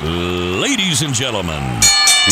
Ladies and gentlemen,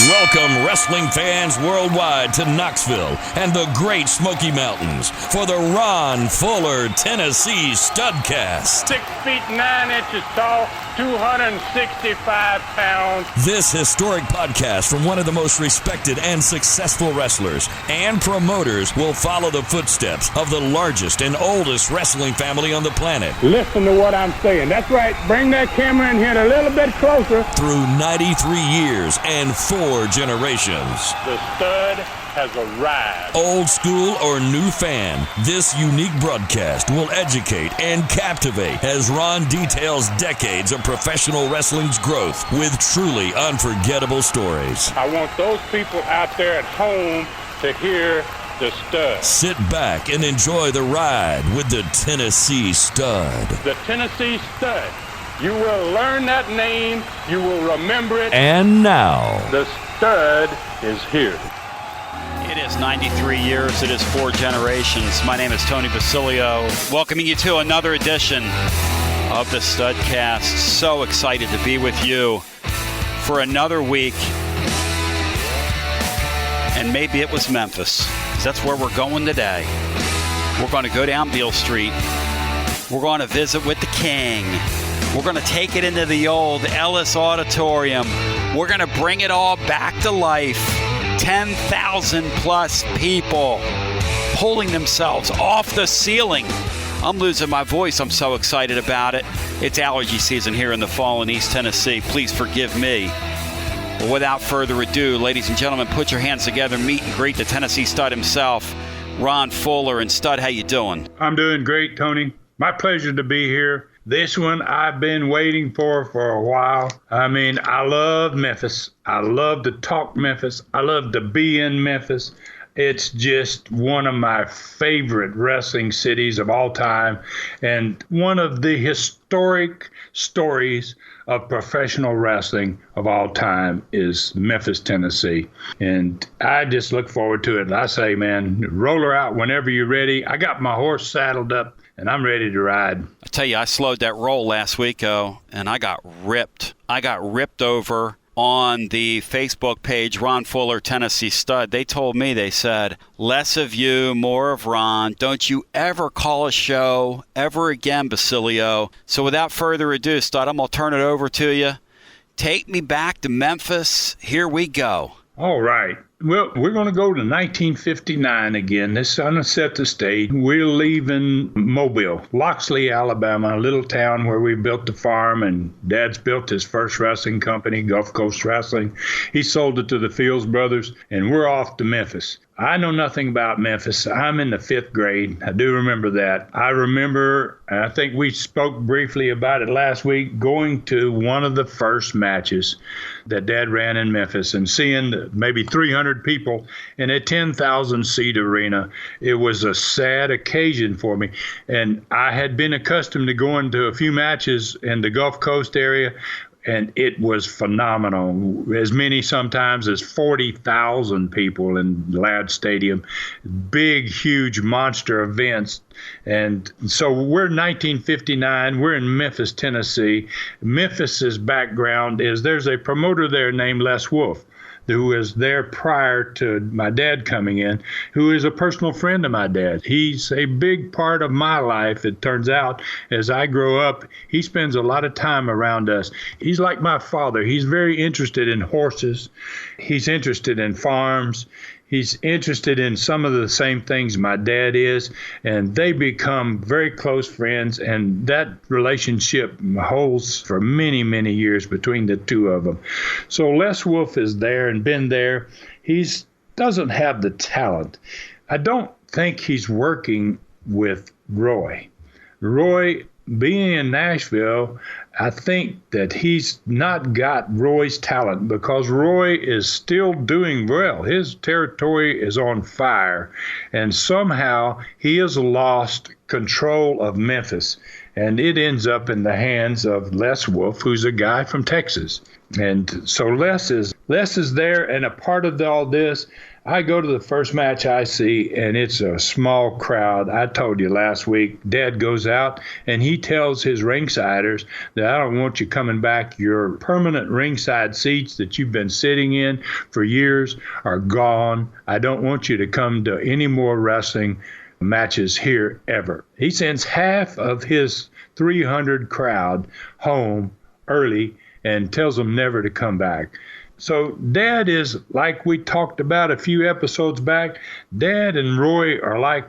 welcome wrestling fans worldwide to Knoxville and the Great Smoky Mountains for the Ron Fuller, Tennessee Studcast. 6 feet 9 inches tall, 265 pounds. This historic podcast from one of the most respected and successful wrestlers and promoters will follow the footsteps of the largest and oldest wrestling family on the planet. Listen to what I'm saying. That's right. Bring that camera in here a little bit closer. Through 93 years and 4 generations. The stud has arrived. Old school or new fan, this unique broadcast will educate and captivate as Ron details decades of professional wrestling's growth with truly unforgettable stories. I want those people out there at home to hear the stud. Sit back and enjoy the ride with the Tennessee Stud. The Tennessee Stud. You will learn that name. You will remember it. And now, the stud is here. It is 93 years. It is 4 generations. My name is Tony Basilio, welcoming you to another edition of the Studcast. So excited to be with you for another week. And maybe it was Memphis, because that's where we're going today. We're going to go down Beale Street. We're going to visit with the King. We're going to take it into the old Ellis Auditorium. We're going to bring it all back to life. 10,000 plus people pulling themselves off the ceiling. I'm losing my voice. I'm so excited about it. It's allergy season here in the fall in East Tennessee. Please forgive me. But without further ado, ladies and gentlemen, put your hands together, meet and greet the Tennessee Stud himself, Ron Fuller. And Stud, how you doing? I'm doing great, Tony. My pleasure to be here. This one I've been waiting for a while. I mean, I love Memphis. I love to talk Memphis. I love to be in Memphis. It's just one of my favorite wrestling cities of all time, and one of the historic stories of professional wrestling of all time is Memphis, Tennessee. And I just look forward to it. I say, man, roll her out whenever you're ready. I got my horse saddled up, and I'm ready to ride. I tell you, I slowed that roll last week, and I got ripped. I got ripped over on the Facebook page, Ron Fuller, Tennessee Stud. They told me, they said, less of you, more of Ron. Don't you ever call a show ever again, Basilio. So without further ado, Stud, I'm going to turn it over to you. Take me back to Memphis. Here we go. All right. Well, we're going to go to 1959 again. This is going to set the stage. We're leaving Mobile, Loxley, Alabama, a little town where we built the farm, and Dad's built his first wrestling company, Gulf Coast Wrestling. He sold it to the Fields brothers, and we're off to Memphis. I know nothing about Memphis. I'm in the 5th grade. I do remember that. I remember, I think we spoke briefly about it last week, going to one of the first matches that Dad ran in Memphis and seeing maybe 300 people in a 10,000-seat arena. It was a sad occasion for me. And I had been accustomed to going to a few matches in the Gulf Coast area, and it was phenomenal. As many sometimes as 40,000 people in Ladd Stadium. Big, huge monster events. And so we're 1959. We're in Memphis, Tennessee. Memphis's background is there's a promoter there named Les Wolf, who was there prior to my dad coming in, who is a personal friend of my dad. He's a big part of my life. It turns out, as I grow up, he spends a lot of time around us. He's like my father. He's very interested in horses. He's interested in farms. He's interested in some of the same things my dad is, and they become very close friends, and that relationship holds for many, many years between the two of them. So Les Wolf is there and been there. He doesn't have the talent. I don't think he's working with Roy. Roy, being in Nashville, I think that he's not got Roy's talent because Roy is still doing well. His territory is on fire, and somehow he has lost control of Memphis, and it ends up in the hands of Les Wolf, who's a guy from Texas. And so Les is there, and a part of all this, I go to the first match I see, and it's a small crowd. I told you last week, Dad goes out, and he tells his ringsiders that I don't want you coming back. Your permanent ringside seats that you've been sitting in for years are gone. I don't want you to come to any more wrestling matches here ever. He sends half of his 300 crowd home early and tells them never to come back. So Dad is, like we talked about a few episodes back, Dad and Roy are like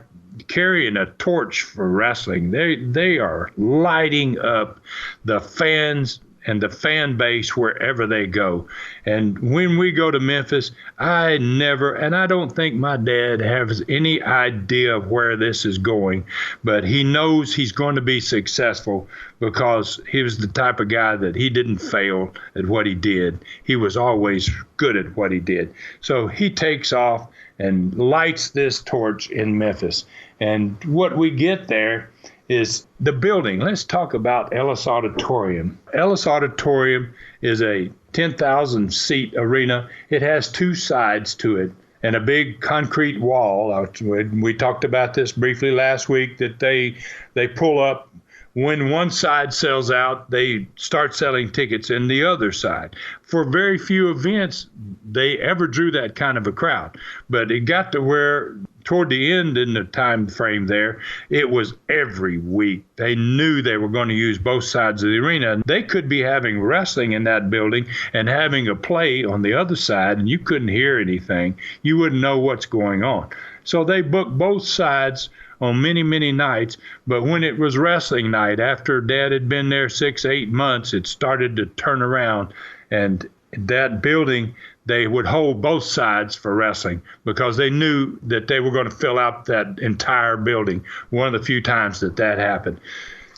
carrying a torch for wrestling. They are lighting up the fans and the fan base wherever they go. And when we go to Memphis, I never, and I don't think my dad has any idea of where this is going, but he knows he's going to be successful because he was the type of guy that he didn't fail at what he did. He was always good at what he did. So he takes off and lights this torch in Memphis. And what we get there is the building. Let's talk about Ellis Auditorium. Ellis Auditorium is a 10,000 seat arena. It has two sides to it and a big concrete wall. We talked about this briefly last week, that they pull up. When one side sells out, they start selling tickets in the other side. For very few events, they ever drew that kind of a crowd. But it got to where toward the end in the time frame there, it was every week. They knew they were going to use both sides of the arena. They could be having wrestling in that building and having a play on the other side, and you couldn't hear anything. You wouldn't know what's going on. So they booked both sides on many, many nights. But when it was wrestling night, after Dad had been there 6-8 months, it started to turn around. And that building, they would hold both sides for wrestling because they knew that they were going to fill out that entire building, one of the few times that happened.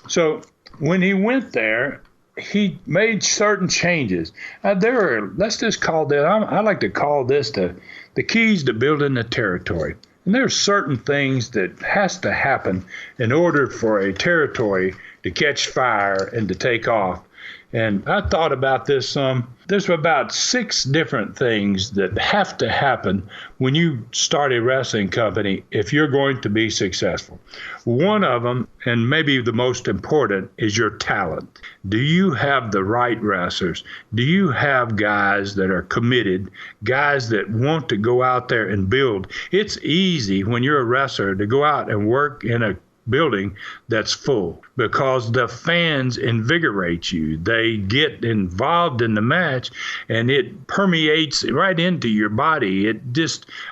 So when he went there, he made certain changes. Let's just call that, I like to call this the keys to building the territory. And there are certain things that has to happen in order for a territory to catch fire and to take off. And I thought about this some. There's about 6 different things that have to happen when you start a wrestling company if you're going to be successful. One of them, and maybe the most important, is your talent. Do you have the right wrestlers? Do you have guys that are committed, guys that want to go out there and build? It's easy when you're a wrestler to go out and work in a building that's full because the fans invigorate you. They get involved in the match and it permeates right into your body.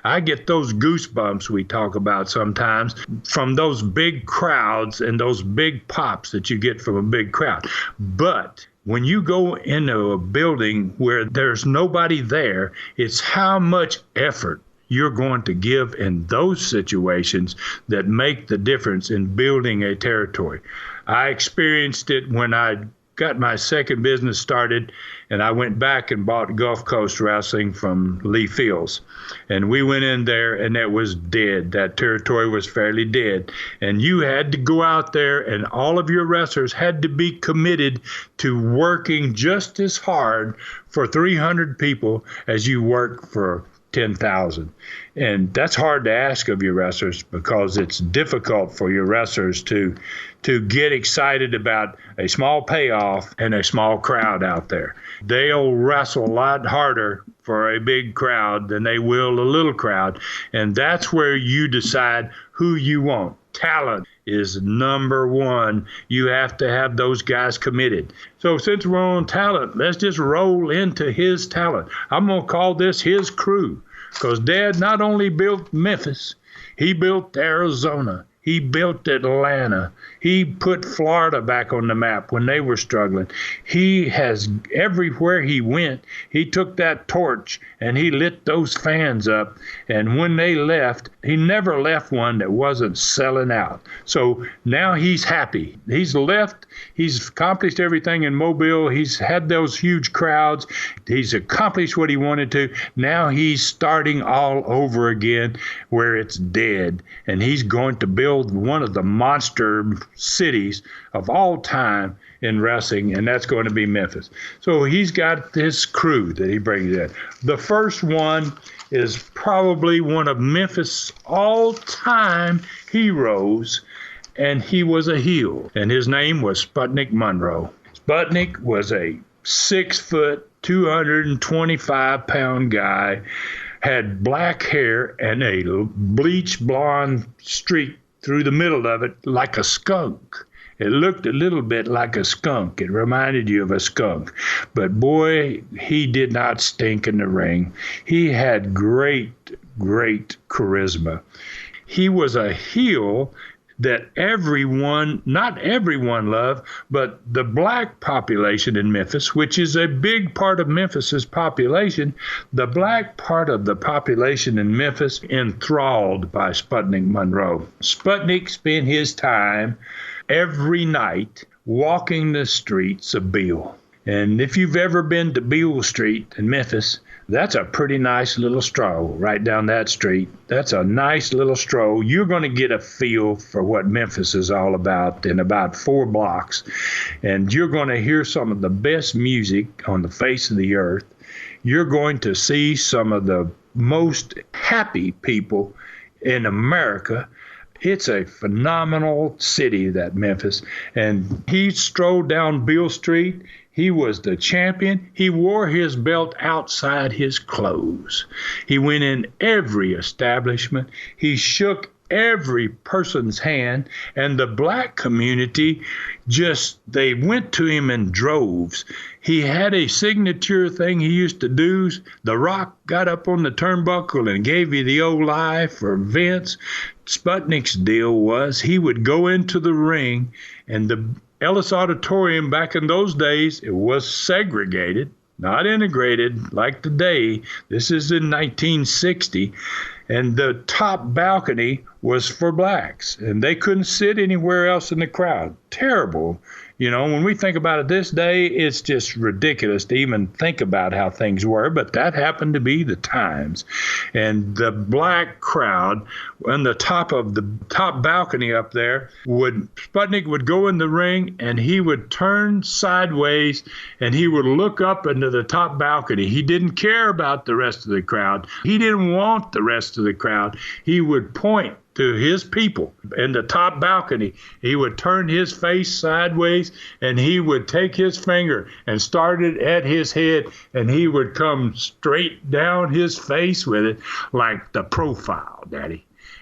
I get those goosebumps we talk about sometimes from those big crowds and those big pops that you get from a big crowd. But when you go into a building where there's nobody there, it's how much effort you're going to give in those situations that make the difference in building a territory. I experienced it when I got my second business started, and I went back and bought Gulf Coast Wrestling from Lee Fields. And we went in there, and it was dead. That territory was fairly dead. And you had to go out there, and all of your wrestlers had to be committed to working just as hard for 300 people as you work for 10,000. And that's hard to ask of your wrestlers because it's difficult for your wrestlers to get excited about a small payoff and a small crowd out there. They'll wrestle a lot harder for a big crowd than they will a little crowd. And that's where you decide who you want. Talent is number one. You have to have those guys committed. So since we're on talent, let's just roll into his talent. I'm going to call this his crew because Dad not only built Memphis, he built Arizona. He built Atlanta. He put Florida back on the map when they were struggling. He has, everywhere he went, he took that torch and he lit those fans up. And when they left, he never left one that wasn't selling out. So now he's happy. He's left. He's accomplished everything in Mobile. He's had those huge crowds. He's accomplished what he wanted to. Now he's starting all over again where it's dead. And he's going to build build one of the monster cities of all time in wrestling, and that's going to be Memphis. So he's got this crew that he brings in. The first one is probably one of Memphis' all-time heroes, and he was a heel, and his name was Sputnik Monroe. Sputnik was a 6 foot, 225-pound guy, had black hair and a bleach blonde streak through the middle of it like a skunk. It looked a little bit like a skunk. It reminded you of a skunk. But boy, he did not stink in the ring. He had great charisma. He was a heel that not everyone loved, but the black population in Memphis, which is a big part of Memphis's population, the black part of the population in Memphis enthralled by Sputnik Monroe. Sputnik spent his time every night walking the streets of Beale. And if you've ever been to Beale Street in Memphis, that's a pretty nice little stroll right down that street. That's a nice little stroll. You're going to get a feel for what Memphis is all about in about 4 blocks. And you're going to hear some of the best music on the face of the earth. You're going to see some of the most happy people in America. It's a phenomenal city, that Memphis. And he strolled down Beale Street. He was the champion. He wore his belt outside his clothes. He went in every establishment. He shook every person's hand, and the black community they went to him in droves. He had a signature thing he used to do. The Rock got up on the turnbuckle and gave you the old lie for Vince. Sputnik's deal was he would go into the ring, and the Ellis Auditorium back in those days, it was segregated, not integrated like today. This is in 1960. And the top balcony was for blacks, and they couldn't sit anywhere else in the crowd. Terrible. You know, when we think about it this day, it's just ridiculous to even think about how things were, but that happened to be the times. And the black crowd on the top balcony up there, Sputnik would go in the ring and he would turn sideways and he would look up into the top balcony. He didn't care about the rest of the crowd. He didn't want the rest of the crowd. He would point to his people in the top balcony. He would turn his face sideways and he would take his finger and start it at his head, and he would come straight down his face with it like the profile, Daddy.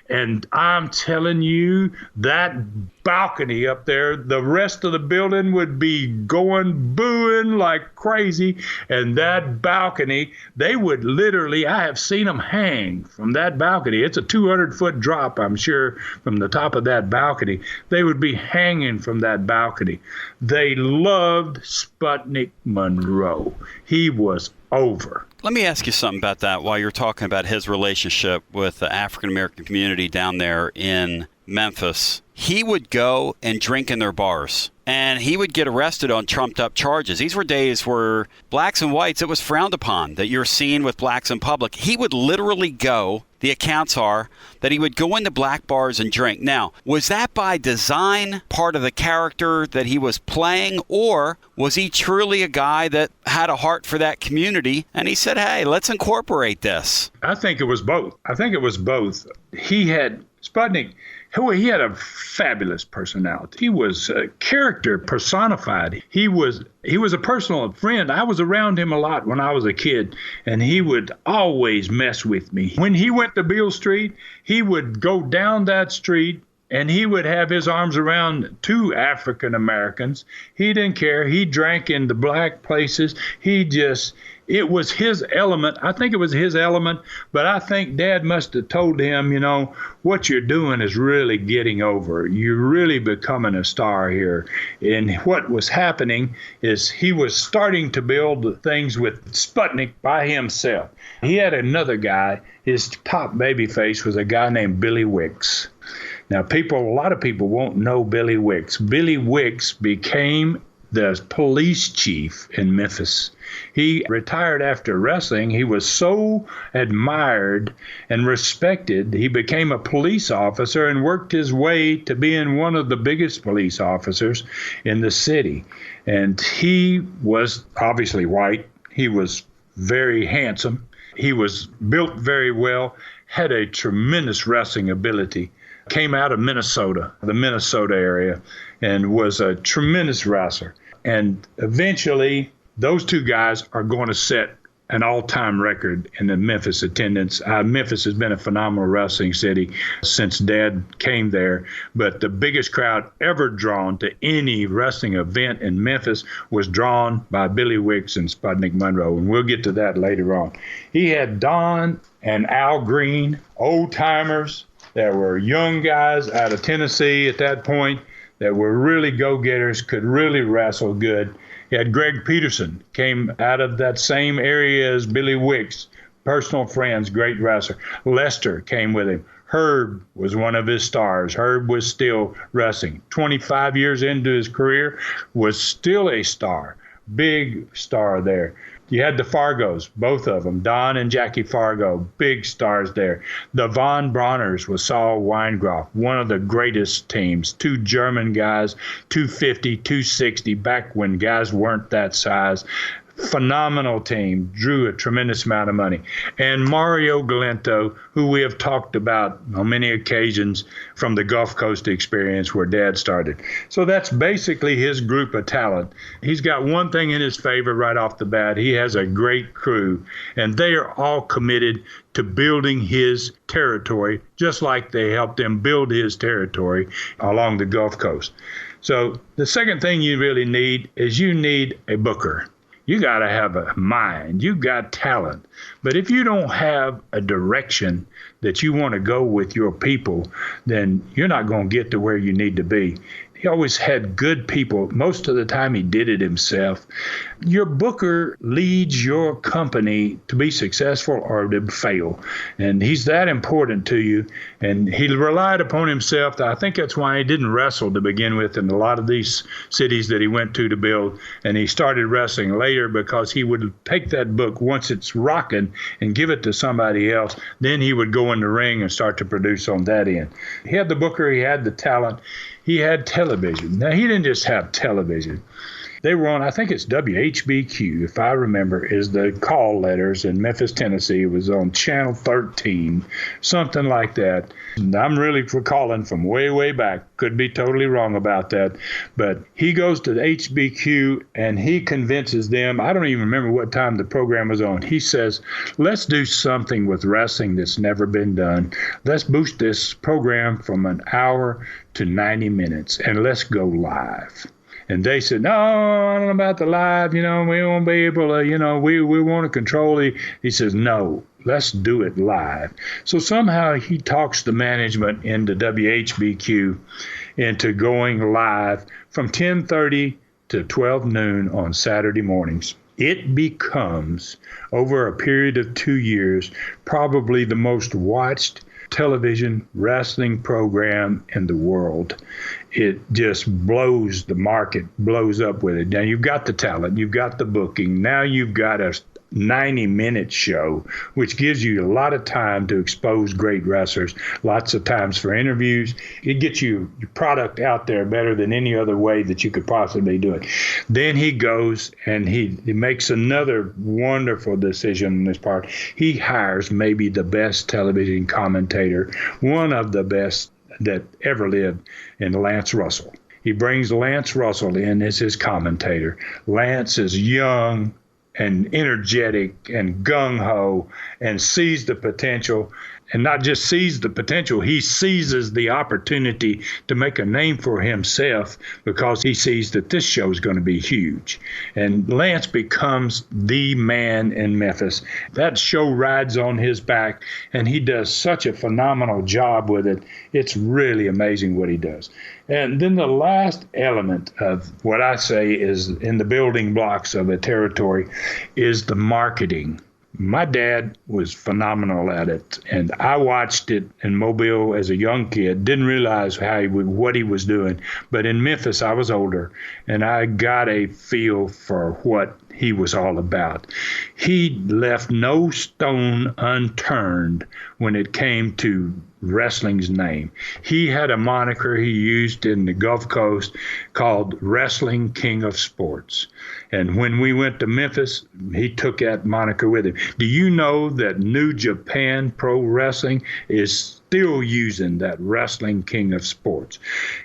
And I'm telling you, that balcony up there, the rest of the building would be going booing like crazy. And that balcony, they would literally, I have seen them hang from that balcony. It's a 200-foot drop, I'm sure, from the top of that balcony. They would be hanging from that balcony. They loved Sputnik Monroe. He was over. Let me ask you something about that while you're talking about his relationship with the African-American community down there in Memphis. He would go and drink in their bars, and he would get arrested on trumped-up charges. These were days where blacks and whites, it was frowned upon that you're seen with blacks in public. He would literally go, the accounts are, that he would go into black bars and drink. Now, was that by design, part of the character that he was playing, or was he truly a guy that had a heart for that community, and he said, hey, let's incorporate this? I think it was both. Sputnik, he had a fabulous personality. He was a character personified. He was a personal friend. I was around him a lot when I was a kid, and he would always mess with me. When he went to Beale Street, he would go down that street, and he would have his arms around 2 African Americans. He didn't care. He drank in the black places. It was his element. I think it was his element, but I think Dad must have told him, you know, what you're doing is really getting over. You're really becoming a star here. And what was happening is he was starting to build things with Sputnik by himself. He had another guy. His top babyface was a guy named Billy Wicks. Now, a lot of people won't know Billy Wicks. Billy Wicks became the police chief in Memphis. He retired after wrestling. He was so admired and respected, he became a police officer and worked his way to being one of the biggest police officers in the city. And he was obviously white. He was very handsome. He was built very well, had a tremendous wrestling ability. Came out of Minnesota, the Minnesota area, and was a tremendous wrestler. And eventually, those two guys are going to set an all-time record in the Memphis attendance. Memphis has been a phenomenal wrestling city since Dad came there, but the biggest crowd ever drawn to any wrestling event in Memphis was drawn by Billy Wicks and Sputnik Monroe, and we'll get to that later on. He had Don and Al Green, old-timers. There were young guys out of Tennessee at that point that were really go-getters, could really wrestle good. He had Greg Peterson, came out of that same area as Billy Wicks, personal friends, great wrestler. Lester came with him. Herb was one of his stars. Herb was still wrestling. 25 years into his career, was still a star, big star there. You had the Fargos, both of them, Don and Jackie Fargo, big stars there. The Von Brauners with Saul Weingroff, one of the greatest teams. Two German guys, 250, 260, back when guys weren't that size. Phenomenal team, drew a tremendous amount of money. And Mario Galento, who we have talked about on many occasions from the Gulf Coast experience where Dad started. So that's basically his group of talent. He's got one thing in his favor right off the bat. He has a great crew, and they are all committed to building his territory, just like they helped him build his territory along the Gulf Coast. So the second thing you really need is you need a booker. You got to have a mind. You got talent. But if you don't have a direction that you want to go with your people, then you're not going to get to where you need to be. He always had good people. Most of the time, he did it himself. Your booker leads your company to be successful or to fail. And he's that important to you. And he relied upon himself. I think that's why he didn't wrestle to begin with in a lot of these cities that he went to build. And he started wrestling later because he would take that book once it's rocking and give it to somebody else. Then he would go in the ring and start to produce on that end. He had the booker. He had the talent. He had television. Now, he didn't just have television. They were on, I think it's WHBQ, if I remember, is the call letters in Memphis, Tennessee. It was on Channel 13, something like that. And I'm really recalling from way, way back. Could be totally wrong about that. But he goes to the HBQ and he convinces them, I don't even remember what time the program was on. He says, let's do something with wrestling that's never been done. Let's boost this program from an hour to 90 minutes and let's go live. And they said, no, I don't know about the live, we won't be able to, we want to control it. He says, no, let's do it live. So somehow he talks the management into WHBQ into going live from 10:30 to 12 noon on Saturday mornings. It becomes, over a period of 2 years, probably the most watched television wrestling program in the world. It just blows the market, blows up with it. Now you've got the talent, you've got the booking, now you've got a 90-minute show, which gives you a lot of time to expose great wrestlers, lots of times for interviews. It gets your product out there better than any other way that you could possibly do it. Then he goes and he makes another wonderful decision on this part. He hires maybe the best television commentator, one of the best that ever lived, in Lance Russell. He brings Lance Russell in as his commentator. Lance is young and energetic and gung-ho and sees the potential, and not just sees the potential, he seizes the opportunity to make a name for himself because he sees that this show is going to be huge. And Lance becomes the man in Memphis. That show rides on his back, and he does such a phenomenal job with it. It's really amazing what he does. And then the last element of what I say is in the building blocks of a territory is the marketing. My dad was phenomenal at it, and I watched it in Mobile as a young kid, didn't realize what he was doing. But in Memphis, I was older, and I got a feel for what he was all about. He left no stone unturned when it came to wrestling's name. He had a moniker he used in the Gulf Coast called Wrestling King of Sports. And when we went to Memphis, he took that moniker with him. Do you know that New Japan Pro Wrestling is still using that Wrestling King of Sports?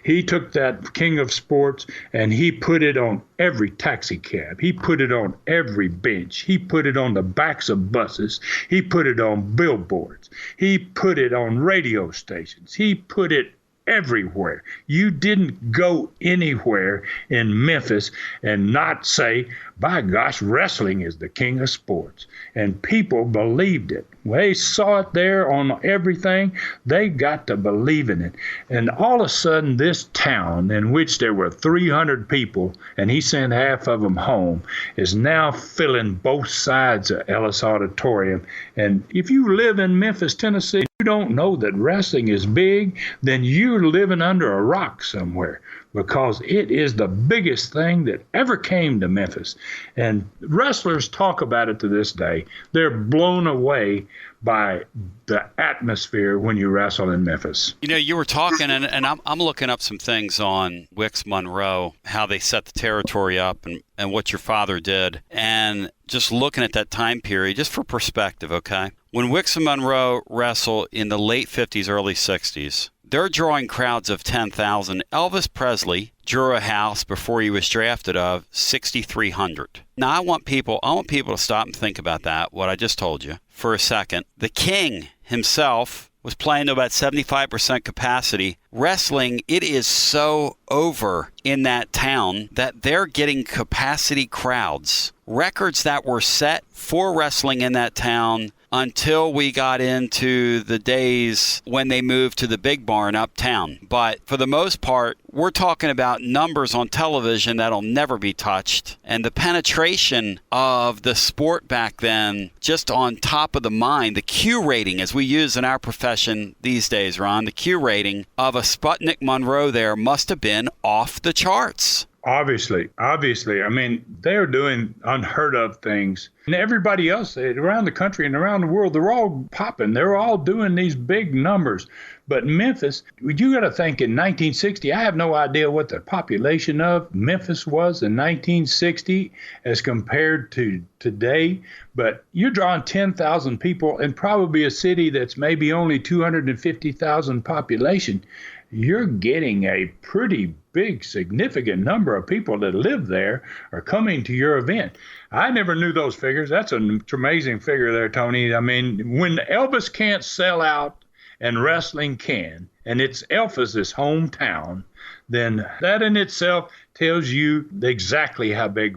He took that King of Sports and he put it on every taxi cab. He put it on every bench. He put it on the backs of buses. He put it on billboards. He put it on radio stations. He put it everywhere. You didn't go anywhere in Memphis and not say, by gosh, wrestling is the king of sports. And people believed it. They saw it there on everything. They got to believe in it. And all of a sudden, this town in which there were 300 people, and he sent half of them home, is now filling both sides of Ellis Auditorium. And if you live in Memphis, Tennessee, you don't know that wrestling is big, then you're living under a rock somewhere, because it is the biggest thing that ever came to Memphis. And wrestlers talk about it to this day. They're blown away by the atmosphere when you wrestle in Memphis. You know, you were talking, and I'm looking up some things on Wix Monroe, how they set the territory up and what your father did. And just looking at that time period, just for perspective, okay? When Wix and Monroe wrestle in the late 50s, early 60s, they're drawing crowds of 10,000. Elvis Presley drew a house before he was drafted of 6,300. Now, I want people to stop and think about that, what I just told you, for a second. The King himself was playing to about 75% capacity. Wrestling, it is so over in that town that they're getting capacity crowds. Records that were set for wrestling in that town until we got into the days when they moved to the big barn uptown. But for the most part, we're talking about numbers on television that'll never be touched. And the penetration of the sport back then, just on top of the mind, the Q rating, as we use in our profession these days, Ron, the Q rating of a Sputnik Monroe there must have been off the charts. Obviously. I mean, they're doing unheard of things. And everybody else around the country and around the world, they're all popping. They're all doing these big numbers. But Memphis, you got to think in 1960, I have no idea what the population of Memphis was in 1960 as compared to today. But you're drawing 10,000 people in probably a city that's maybe only 250,000 population. You're getting a pretty big, significant number of people that live there are coming to your event. I never knew those figures. That's an amazing figure there, Tony. I mean, when Elvis can't sell out and wrestling can, and it's Elvis's hometown, then that in itself tells you exactly how big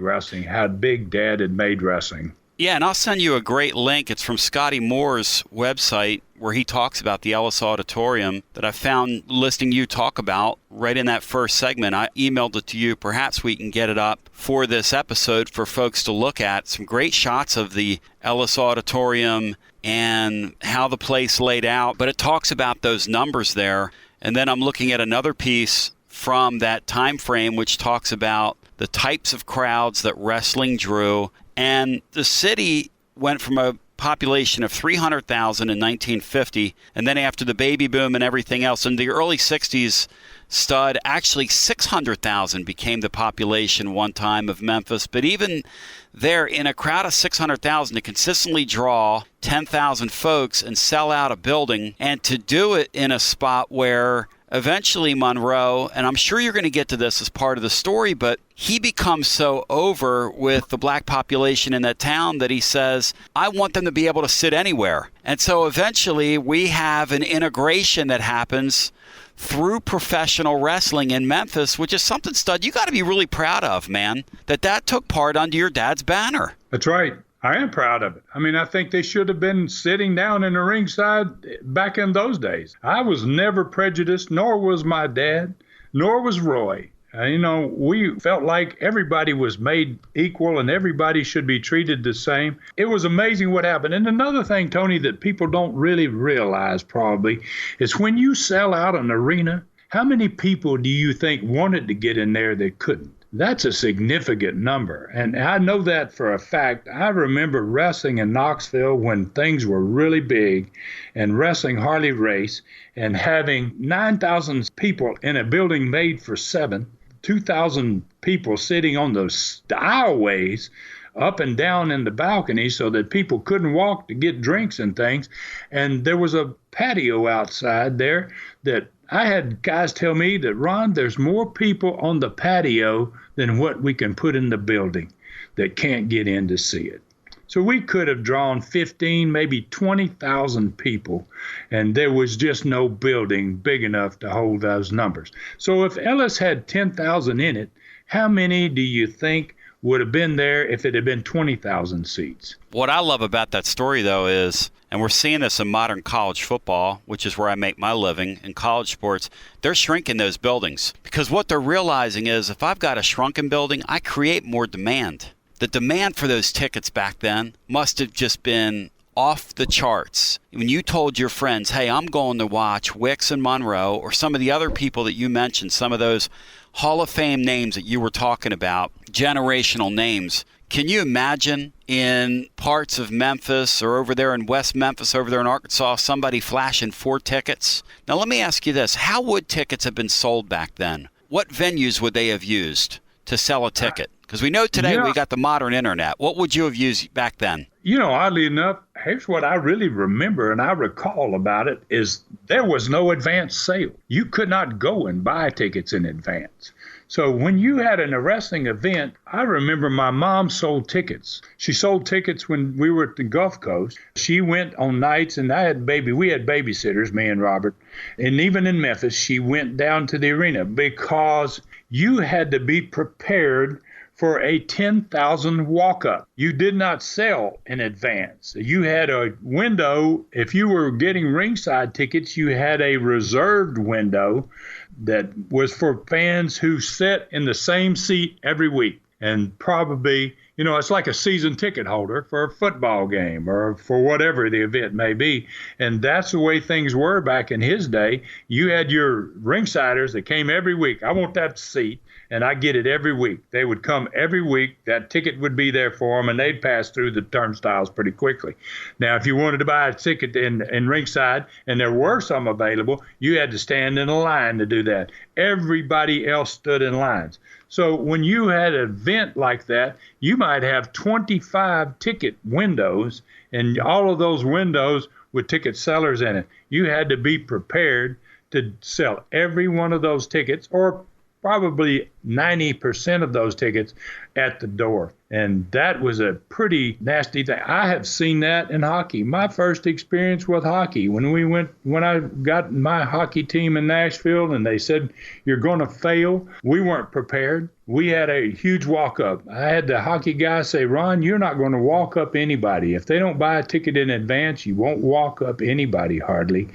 Dad had made wrestling. Yeah, and I'll send you a great link. It's from Scotty Moore's website where he talks about the Ellis Auditorium that I found listening you talk about right in that first segment. I emailed it to you. Perhaps we can get it up for this episode for folks to look at. Some great shots of the Ellis Auditorium and how the place laid out. But it talks about those numbers there. And then I'm looking at another piece from that time frame which talks about the types of crowds that wrestling drew. And the city went from a population of 300,000 in 1950, and then after the baby boom and everything else, in the early 60s, Stud, actually 600,000 became the population one time of Memphis. But even there, in a crowd of 600,000, to consistently draw 10,000 folks and sell out a building, and to do it in a spot where eventually Monroe, and I'm sure you're going to get to this as part of the story, but he becomes so over with the black population in that town that he says, I want them to be able to sit anywhere. And so eventually we have an integration that happens through professional wrestling in Memphis, which is something, Stud, you got to be really proud of, man, that took part under your dad's banner. That's right. I am proud of it. I mean, I think they should have been sitting down in the ringside back in those days. I was never prejudiced, nor was my dad, nor was Roy. We felt like everybody was made equal and everybody should be treated the same. It was amazing what happened. And another thing, Tony, that people don't really realize probably is when you sell out an arena, how many people do you think wanted to get in there that couldn't? That's a significant number. And I know that for a fact. I remember wrestling in Knoxville when things were really big and wrestling Harley Race and having 9,000 people in a building made for 7, 2,000 people sitting on those aisleways up and down in the balcony so that people couldn't walk to get drinks and things. And there was a patio outside there that I had guys tell me that, Ron, there's more people on the patio than what we can put in the building that can't get in to see it. So we could have drawn 15, maybe 20,000 people, and there was just no building big enough to hold those numbers. So if Ellis had 10,000 in it, how many do you think would have been there if it had been 20,000 seats? What I love about that story, though, is, and we're seeing this in modern college football, which is where I make my living, in college sports, they're shrinking those buildings. Because what they're realizing is if I've got a shrunken building, I create more demand. The demand for those tickets back then must have just been off the charts. When you told your friends, hey, I'm going to watch Wicks and Monroe, or some of the other people that you mentioned, some of those Hall of Fame names that you were talking about, generational names, can you imagine in parts of Memphis or over there in West Memphis, over there in Arkansas, somebody flashing 4 tickets? Now, let me ask you this. How would tickets have been sold back then? What venues would they have used to sell a ticket? Because we know today we got the modern internet. What would you have used back then? You know, oddly enough, here's what I really remember and I recall about it is there was no advance sale. You could not go and buy tickets in advance. So when you had a wrestling event, I remember my mom sold tickets. She sold tickets when we were at the Gulf Coast. She went on nights, and we had babysitters, me and Robert. And even in Memphis, she went down to the arena because you had to be prepared for a 10,000 walk-up. You did not sell in advance. You had a window. If you were getting ringside tickets, you had a reserved window that was for fans who sat in the same seat every week. And probably, you know, it's like a season ticket holder for a football game or for whatever the event may be. And that's the way things were back in his day. You had your ringsiders that came every week. I want that seat. And I get it every week. They would come every week. That ticket would be there for them, and they'd pass through the turnstiles pretty quickly. Now, if you wanted to buy a ticket in ringside, and there were some available, you had to stand in a line to do that. Everybody else stood in lines. So when you had an event like that, you might have 25 ticket windows, and all of those windows with ticket sellers in it. You had to be prepared to sell every one of those tickets, or probably 90% of those tickets at the door. And that was a pretty nasty thing. I have seen that in hockey. My first experience with hockey, when I got my hockey team in Nashville and they said, you're going to fail, we weren't prepared. We had a huge walk-up. I had the hockey guy say, Ron, you're not going to walk up anybody. If they don't buy a ticket in advance, you won't walk up anybody hardly.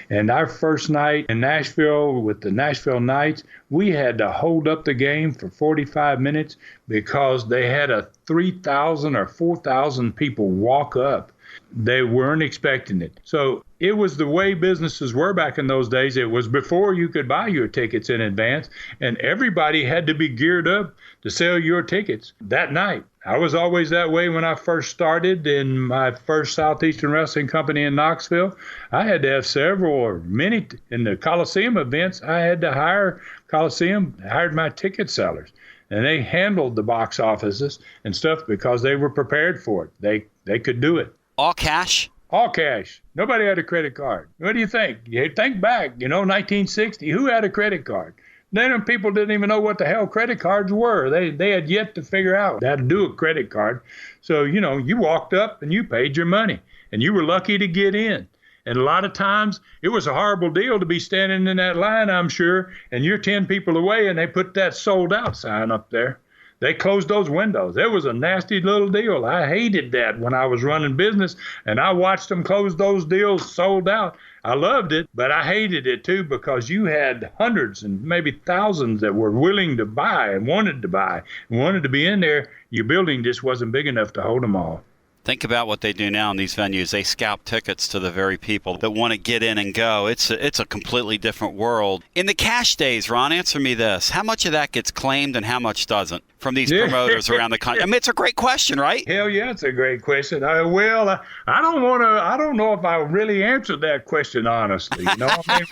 And our first night in Nashville with the Nashville Knights, we had to hold up the game for 45 minutes because they had a 3,000 or 4,000 people walk up. They weren't expecting it. So it was the way businesses were back in those days. It was before you could buy your tickets in advance, and everybody had to be geared up to sell your tickets that night. I was always that way when I first started in my first Southeastern Wrestling Company in Knoxville. I had to have several or many in the Coliseum events. I had to hire hired my ticket sellers. And they handled the box offices and stuff because they were prepared for it. They could do it. All cash? All cash. Nobody had a credit card. What do you think? You think back, 1960, who had a credit card? Then people didn't even know what the hell credit cards were. They had yet to figure out how to do a credit card. So, you walked up and you paid your money, and you were lucky to get in. And a lot of times, it was a horrible deal to be standing in that line, I'm sure, and you're 10 people away, and they put that sold out sign up there. They closed those windows. It was a nasty little deal. I hated that when I was running business, and I watched them close those deals sold out. I loved it, but I hated it too because you had hundreds and maybe thousands that were willing to buy and wanted to be in there. Your building just wasn't big enough to hold them all. Think about what they do now in these venues. They scalp tickets to the very people that want to get in and go. It's a completely different world. In the cash days, Ron, answer me this. How much of that gets claimed and how much doesn't from these promoters around the country? I mean, it's a great question, right? Hell yeah, it's a great question. I don't know if I really answered that question honestly. You know, I mean,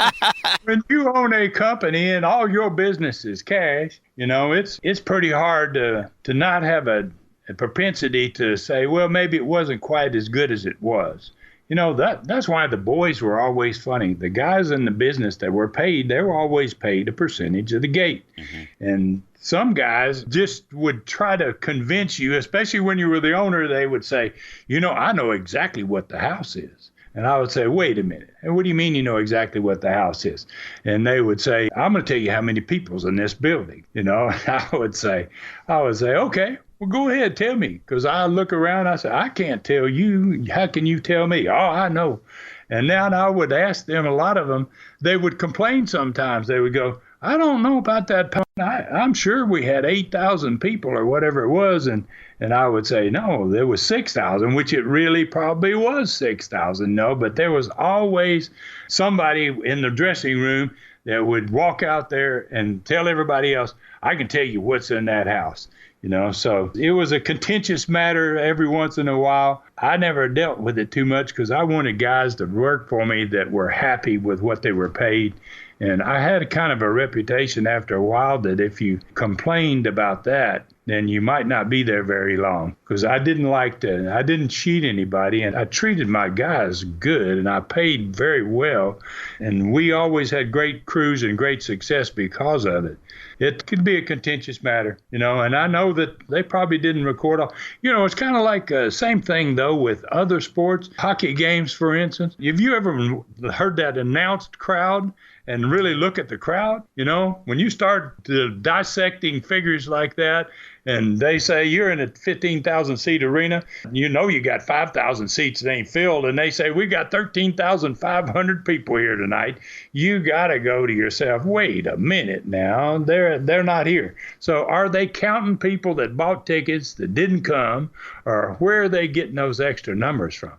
when you own a company and all your business is cash, you know, it's pretty hard to not have a propensity to say, well, maybe it wasn't quite as good as it was. You know, that's why the boys were always funny. The guys in the business that were paid, they were always paid a percentage of the gate. Mm-hmm. And some guys just would try to convince you, especially when you were the owner, they would say, you know, I know exactly what the house is. And I would say, wait a minute. And what do you mean you know exactly what the house is? And they would say, I'm going to tell you how many people's in this building. You know, I would say, okay. Well, go ahead, tell me, because I look around, I say, I can't tell you. How can you tell me? Oh, I know. And now I would ask them, a lot of them, they would complain sometimes. They would go, I don't know about that. I'm sure we had 8,000 people or whatever it was. And I would say, no, there was 6,000, which it really probably was 6,000. No, but there was always somebody in the dressing room that would walk out there and tell everybody else, I can tell you what's in that house. You know, so it was a contentious matter every once in a while. I never dealt with it too much because I wanted guys to work for me that were happy with what they were paid. And I had a kind of a reputation after a while that if you complained about that, then you might not be there very long, because I didn't cheat anybody, and I treated my guys good, and I paid very well. And we always had great crews and great success because of it. It could be a contentious matter, you know, and I know that they probably didn't record all. You know, it's kind of like same thing, though, with other sports, hockey games, for instance. Have you ever heard that announced crowd and really look at the crowd? You know, when you start dissecting figures like that, and they say you're in a 15,000 seat arena, you know you got 5,000 seats that ain't filled, and they say we got 13,500 people here tonight. You got to go to yourself, wait a minute now, they're not here. So are they counting people that bought tickets that didn't come, or where are they getting those extra numbers from?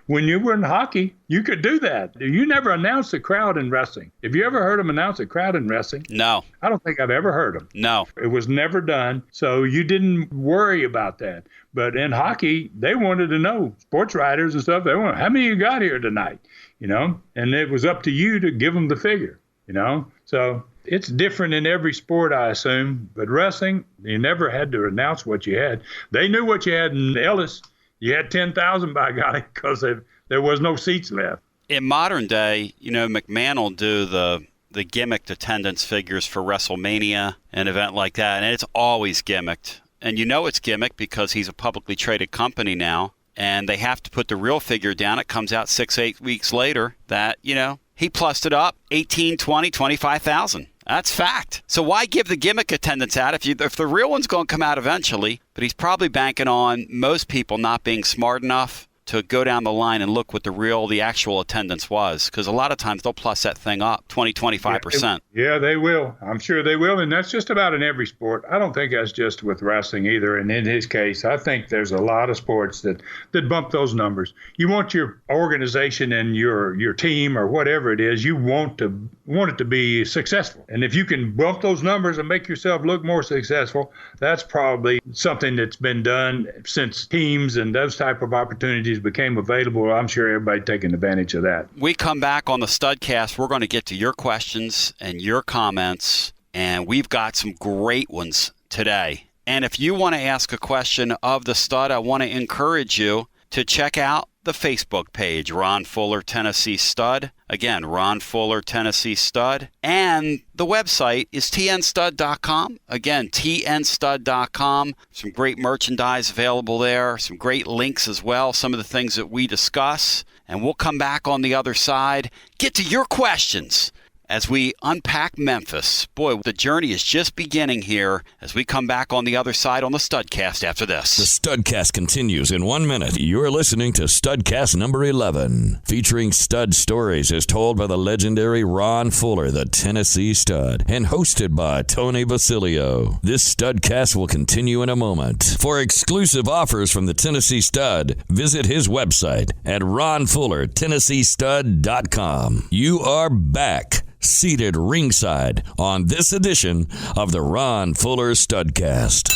When you were in hockey, you could do that. You never announced a crowd in wrestling. Have you ever heard them announce a crowd in wrestling? No. I don't think I've ever heard them. No. It was never done, so you didn't worry about that. But in hockey, they wanted to know, sports writers and stuff, they want, how many you got here tonight? You know, and it was up to you to give them the figure, you know. So it's different in every sport, I assume. But wrestling, you never had to announce what you had. They knew what you had in Ellis. You had 10,000, by golly, because there was no seats left. In modern day, you know, McMahon will do the gimmicked attendance figures for WrestleMania, an event like that, and it's always gimmicked. And you know it's gimmicked because he's a publicly traded company now, and they have to put the real figure down. It comes out 6-8 weeks later that, you know, he plussed it up 18, 20, 25,000. That's fact. So why give the gimmick attendance out if the real one's going to come out eventually? But he's probably banking on most people not being smart enough to go down the line and look what the actual attendance was. Because a lot of times they'll plus that thing up 20, 25%. Yeah, they will. I'm sure they will. And that's just about in every sport. I don't think that's just with wrestling either. And in his case, I think there's a lot of sports that bump those numbers. You want your organization and your team or whatever it is, you want it to be successful. And if you can bump those numbers and make yourself look more successful, that's probably something that's been done since teams and those type of opportunities became available. I'm sure everybody taking advantage of that. We come back on the Studcast. We're going to get to your questions and your comments, and we've got some great ones today. And if you want to ask a question of the Stud, I want to encourage you to check out the Facebook page, Ron Fuller, Tennessee Stud. Again, Ron Fuller, Tennessee Stud. And the website is tnstud.com. Again, tnstud.com. Some great merchandise available there. Some great links as well. Some of the things that we discuss. And we'll come back on the other side, get to your questions as we unpack Memphis. Boy, the journey is just beginning here as we come back on the other side on the Studcast after this. The Studcast continues in 1 minute. You're listening to Studcast number 11, featuring stud stories as told by the legendary Ron Fuller, the Tennessee Stud, and hosted by Tony Basilio. This Studcast will continue in a moment. For exclusive offers from the Tennessee Stud, visit his website at ronfullertennesseestud.com. You are back, seated ringside on this edition of the Ron Fuller Studcast.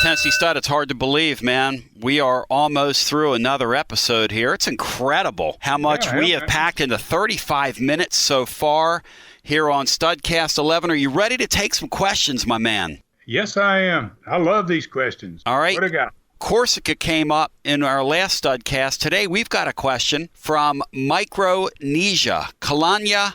Tennessee Stud, it's hard to believe, man. We are almost through another episode here. It's incredible how much we have packed into 35 minutes so far here on Studcast 11. Are you ready to take some questions, my man? Yes, I am. I love these questions. All right. What do you got? Corsica came up in our last Studcast. Today, we've got a question from Micronesia. Kalanya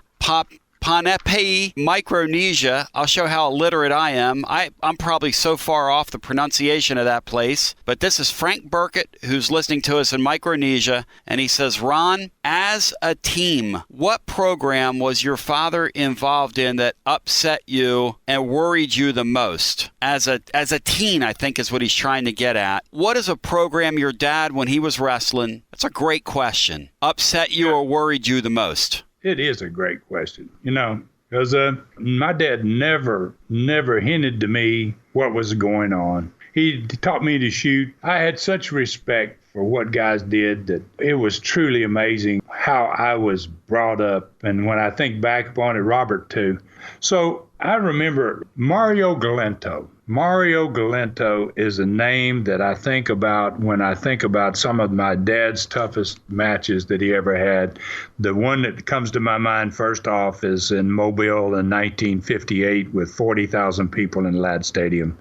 Panepe, Micronesia. I'll show how illiterate I am. I'm probably so far off the pronunciation of that place. But this is Frank Burkett, who's listening to us in Micronesia. And he says, Ron, as a team, what program was your father involved in that upset you and worried you the most? As a teen, I think is what he's trying to get at. What is a program your dad, when he was wrestling? That's a great question. Upset you or worried you the most? It is a great question, because my dad never hinted to me what was going on. He taught me to shoot. I had such respect for what guys did that it was truly amazing how I was brought up. And when I think back upon it, Robert too. So I remember Mario Galento. Mario Galento is a name that I think about when I think about some of my dad's toughest matches that he ever had. The one that comes to my mind first off is in Mobile in 1958 with 40,000 people in Ladd Stadium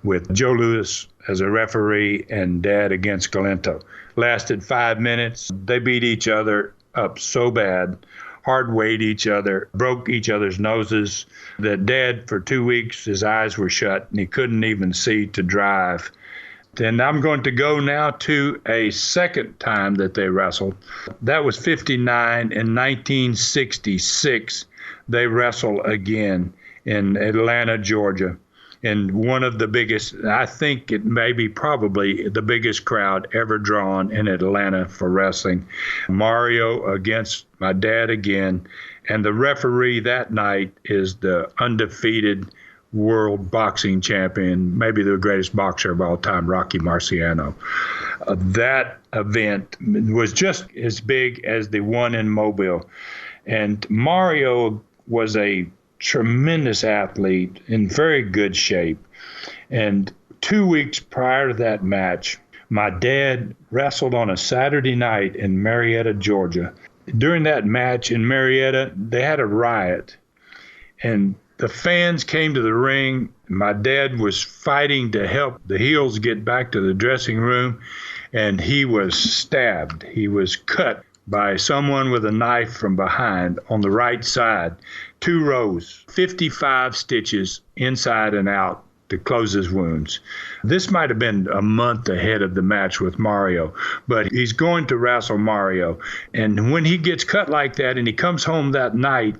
with Joe Louis as a referee and Dad against Galento. Lasted 5 minutes. They beat each other up so bad. Hard-weighed each other, broke each other's noses. That Dad, for 2 weeks, his eyes were shut, and he couldn't even see to drive. Then I'm going to go now to a second time that they wrestled. That was 59. In 1966, they wrestled again in Atlanta, Georgia. In one of the biggest, I think it may be probably the biggest crowd ever drawn in Atlanta for wrestling. Mario against my dad again. And the referee that night is the undefeated world boxing champion, maybe the greatest boxer of all time, Rocky Marciano. That event was just as big as the one in Mobile. And Mario was a tremendous athlete in very good shape. And 2 weeks prior to that match, my dad wrestled on a Saturday night in Marietta, Georgia. During that match in Marietta, they had a riot, and the fans came to the ring. My dad was fighting to help the heels get back to the dressing room, and he was stabbed. He was cut by someone with a knife from behind on the right side. 2 rows, 55 stitches inside and out to close his wounds. This might have been a month ahead of the match with Mario, but he's going to wrestle Mario. And when he gets cut like that and he comes home that night,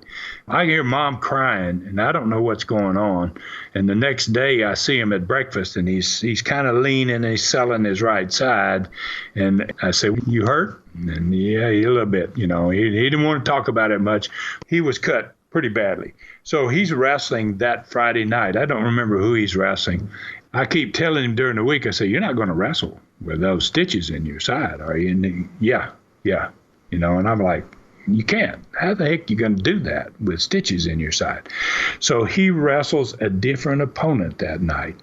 I hear Mom crying, and I don't know what's going on. And the next day I see him at breakfast, and he's kind of lean and he's selling his right side. And I say, "You hurt?" And yeah, a little bit. He didn't want to talk about it much. He was cut pretty badly. So he's wrestling that Friday night. I don't remember who he's wrestling. I keep telling him during the week, I say, "You're not going to wrestle with those stitches in your side, are you?" And he, yeah. And I'm like, "You can't. How the heck are you going to do that with stitches in your side?" So he wrestles a different opponent that night.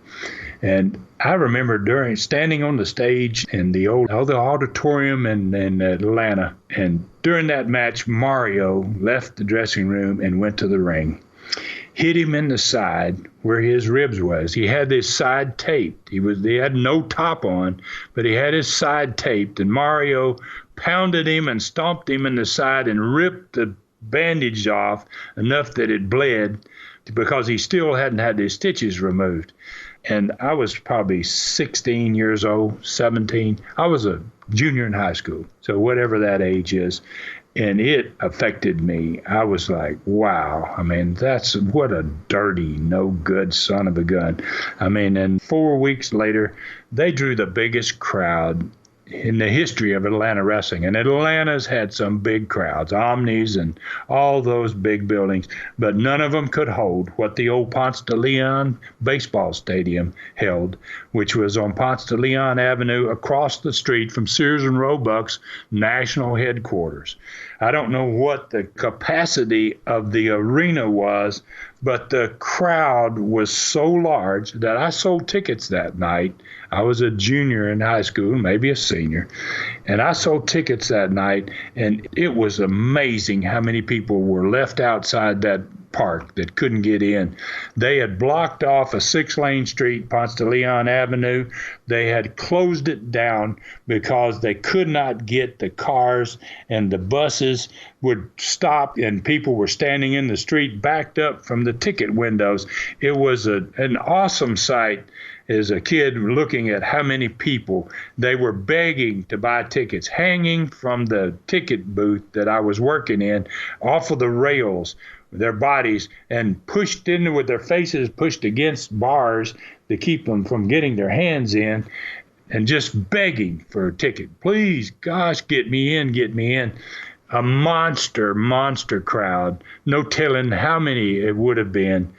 And I remember standing on the stage in the old auditorium in Atlanta, and during that match, Mario left the dressing room and went to the ring. Hit him in the side where his ribs was. He had his side taped. He had no top on, but he had his side taped, and Mario pounded him and stomped him in the side and ripped the bandage off enough that it bled because he still hadn't had his stitches removed. And I was probably 16 years old, 17. I was a junior in high school, so whatever that age is. and it affected me. I was like, wow. I mean, that's what a dirty, no good son of a gun. I mean, and 4 weeks later, they drew the biggest crowd in the history of Atlanta wrestling. And Atlanta's had some big crowds, Omnis and all those big buildings, but none of them could hold what the old Ponce de Leon baseball stadium held, which was on Ponce de Leon Avenue across the street from Sears and Roebuck's national headquarters. I don't know what the capacity of the arena was, but the crowd was so large that I sold tickets that night. I was a junior in high school, maybe a senior, and I sold tickets that night, and it was amazing how many people were left outside that park that couldn't get in. They had blocked off a 6-lane street, Ponce de Leon Avenue. They had closed it down because they could not get the cars, and the buses would stop, and people were standing in the street backed up from the ticket windows. It was an awesome sight as a kid looking at how many people they were begging to buy tickets, hanging from the ticket booth that I was working in off of the rails, their bodies, and pushed in with their faces pushed against bars to keep them from getting their hands in, and just begging for a ticket. Please, gosh, get me in, get me in. A monster crowd. No telling how many it would have been.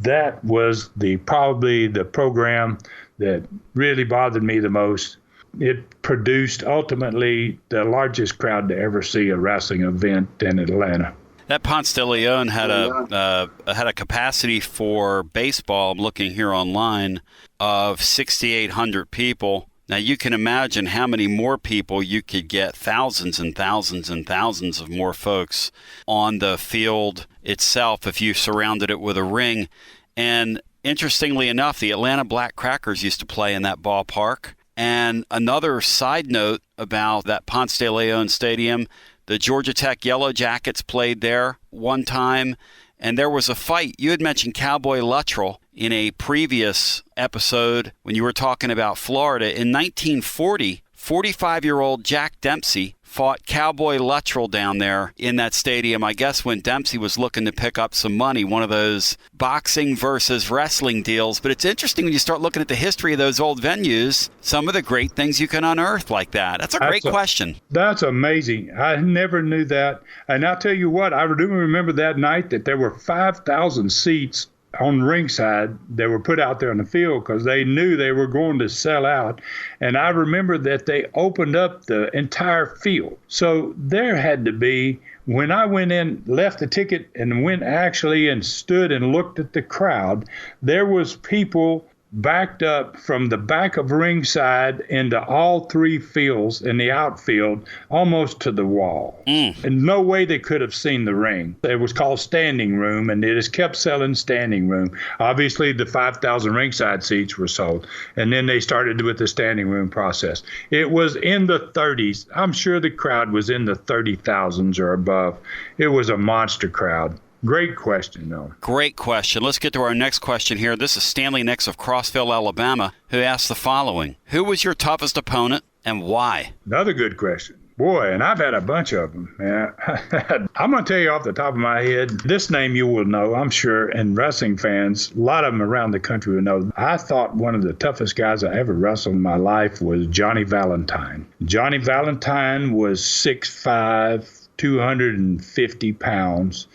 That was probably the program that really bothered me the most. It produced ultimately the largest crowd to ever see a wrestling event in Atlanta. That Ponce de Leon had a capacity for baseball, I'm looking here online, of 6,800 people. Now, you can imagine how many more people you could get, thousands and thousands and thousands of more folks on the field itself if you surrounded it with a ring. And interestingly enough, the Atlanta Black Crackers used to play in that ballpark. And another side note about that Ponce de Leon Stadium, the Georgia Tech Yellow Jackets played there one time. And there was a fight. You had mentioned Cowboy Luttrell in a previous episode when you were talking about Florida. In 1940, 45-year-old Jack Dempsey fought Cowboy Luttrell down there in that stadium, I guess when Dempsey was looking to pick up some money, one of those boxing versus wrestling deals. But it's interesting when you start looking at the history of those old venues, some of the great things you can unearth like that. That's a great question. That's amazing. I never knew that. And I'll tell you what, I do remember that night that there were 5,000 seats on ringside that were put out there on the field because they knew they were going to sell out. And I remember that they opened up the entire field. So there had to be, when I went in, left the ticket and went actually and stood and looked at the crowd, there was people backed up from the back of ringside into all three fields in the outfield, almost to the wall. And no way they could have seen the ring. It was called standing room, and they just kept selling standing room. Obviously, the 5,000 ringside seats were sold, and then they started with the standing room process. It was in the 30s. I'm sure the crowd was in the 30,000s or above. It was a monster crowd. Great question, though. Great question. Let's get to our next question here. This is Stanley Nix of Crossville, Alabama, who asked the following. Who was your toughest opponent and why? Another good question. Boy, and I've had a bunch of them. I'm going to tell you off the top of my head, this name you will know, I'm sure, and wrestling fans, a lot of them around the country will know. I thought one of the toughest guys I ever wrestled in my life was Johnny Valentine. Johnny Valentine was 6'5", 250 pounds,